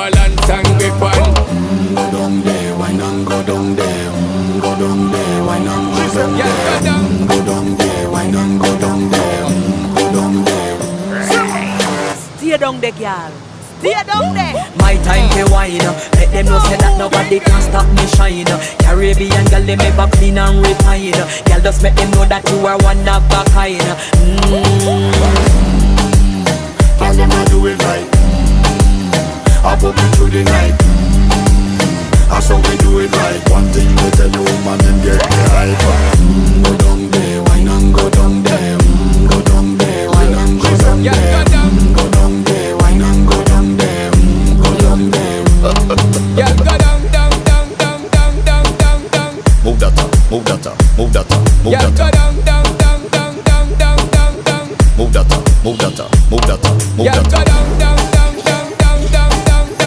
balance and grip on. Go down there, why not go down there? Go down there, why not go down there? Go down there, why not go down there? Go down there. Stay down there, girl. Stay down there. My time to wine. Let them know say that nobody can stop me shine. Caribbean girl, they make up clean and refine. Girl, just make them know that you are one of a kind. Tell them I do it right. I put it through the night.